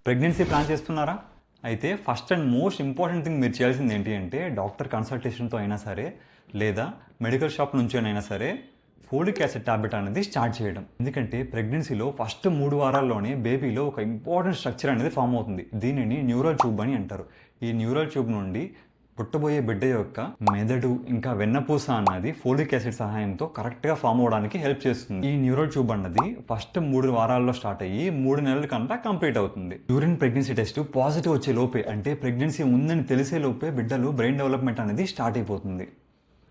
Pregnancy plan చేస్తున్నారా? అయితే first and most important thing మీరు చేయాల్సింది ఏంటి అంటే డాక్టర్ కన్సల్టేషన్తో అయినా సరే లేదా మెడికల్ షాప్ నుంచి అయినా సరే ఫోలిక్ యాసిడ్ టాబ్లెట్ అనేది స్టార్ట్ చేయడం. ఎందుకంటే ప్రెగ్నెన్సీలో ఫస్ట్ 3 వారాల్లోనే బేబీలో ఒక ఇంపార్టెంట్ స్ట్రక్చర్ అనేది ఫామ్ అవుతుంది. దీనిని న్యూరల్ ట్యూబ్ అని అంటారు. ఈ న్యూరల్ ట్యూబ్ నుండి పుట్టబోయే బిడ్డ యొక్క మెదడు ఇంకా వెన్నపూస అన్నది ఫోలిక్ యాసిడ్ సహాయంతో కరెక్ట్గా ఫామ్ అవడానికి హెల్ప్ చేస్తుంది. ఈ న్యూరల్ ట్యూబ్ అన్నది ఫస్ట్ 3 వారాల్లో స్టార్ట్ అయ్యి 3 నెలల కంటే కంప్లీట్ అవుతుంది. డ్యూరింగ్ ప్రెగ్నెన్సీ టెస్ట్ పాజిటివ్ వచ్చే లోపే, అంటే ప్రెగ్నెన్సీ ఉందని తెలిసే లోపే బిడ్డలు బ్రెయిన్ డెవలప్మెంట్ అనేది స్టార్ట్ అయిపోతుంది.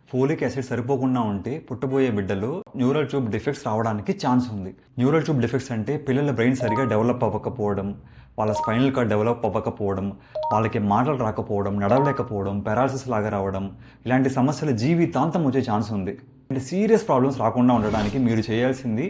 ఫోలిక్ యాసిడ్ సరిపోకుండా ఉంటే పుట్టబోయే బిడ్డలో న్యూరల్ ట్యూబ్ డిఫెక్ట్స్ రావడానికి ఛాన్స్ ఉంది. న్యూరల్ ట్యూబ్ డిఫెక్ట్స్ అంటే పిల్లల బ్రెయిన్ సరిగా డెవలప్ అవ్వకపోవడం, వాళ్ళ స్పైనల్ కార్డ్ డెవలప్ అవ్వకపోవడం, వాళ్ళకి మాటలు రాకపోవడం, నడవలేకపోవడం, పెరాలసిస్ లాగా రావడం, ఇలాంటి సమస్యలు జీవితాంతం వచ్చే ఛాన్స్ ఉంది. అంటే సీరియస్ ప్రాబ్లమ్స్ రాకుండా ఉండడానికి మీరు చేయాల్సింది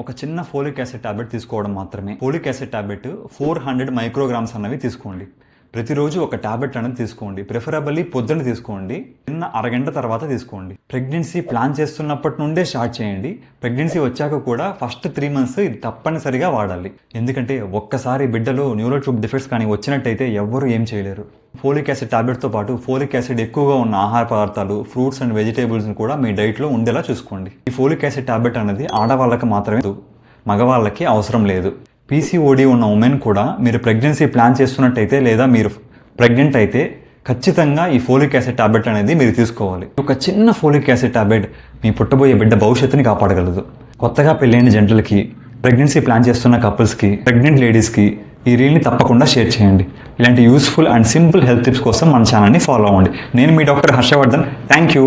ఒక చిన్న ఫోలిక్ యాసిడ్ టాబ్లెట్ తీసుకోవడం మాత్రమే. ఫోలిక్ యాసిడ్ టాబ్లెట్ 400 మైక్రోగ్రామ్స్ అన్నవి తీసుకోండి. ప్రతిరోజు ఒక టాబ్లెట్ అనేది తీసుకోండి. ప్రిఫరబుల్లీ పొద్దున్న తీసుకోండి, చిన్న అరగంట తర్వాత తీసుకోండి. ప్రెగ్నెన్సీ ప్లాన్ చేస్తున్నప్పటి నుండే స్టార్ట్ చేయండి. ప్రెగ్నెన్సీ వచ్చాక కూడా ఫస్ట్ 3 మంత్స్ ఇది తప్పనిసరిగా వాడాలి. ఎందుకంటే ఒక్కసారి బిడ్డలో న్యూరల్ ట్యూబ్ డిఫెక్ట్స్ కానీ వచ్చినట్టయితే ఎవ్వరూ ఏం చేయలేరు. ఫోలిక్ యాసిడ్ టాబ్లెట్తో పాటు ఫోలిక్ యాసిడ్ ఎక్కువగా ఉన్న ఆహార పదార్థాలు, ఫ్రూట్స్ అండ్ వెజిటేబుల్స్ని కూడా మీ డైట్లో ఉండేలా చూసుకోండి. ఈ ఫోలిక్ యాసిడ్ టాబ్లెట్ అనేది ఆడవాళ్ళకి మాత్రమే, మగవాళ్ళకి అవసరం లేదు. పీసీఓడి ఉన్న ఉమెన్ కూడా మీరు ప్రెగ్నెన్సీ ప్లాన్ చేస్తున్నట్టయితే లేదా మీరు ప్రెగ్నెంట్ అయితే ఖచ్చితంగా ఈ ఫోలిక్ యాసిడ్ టాబ్లెట్ అనేది మీరు తీసుకోవాలి. ఒక చిన్న ఫోలిక్ యాసిడ్ టాబ్లెట్ మీ పుట్టబోయే బిడ్డ భవిష్యత్తుని కాపాడగలదు. కొత్తగా పెళ్ళైన జంటలకి, ప్రెగ్నెన్సీ ప్లాన్ చేస్తున్న కపుల్స్కి, ప్రెగ్నెంట్ లేడీస్కి ఈ రీల్ని తప్పకుండా షేర్ చేయండి. ఇలాంటి useful and simple health tips కోసం మన ఛానల్ని ఫాలో అవ్వండి. నేను మీ డాక్టర్ హర్షవర్ధన్. Thank you.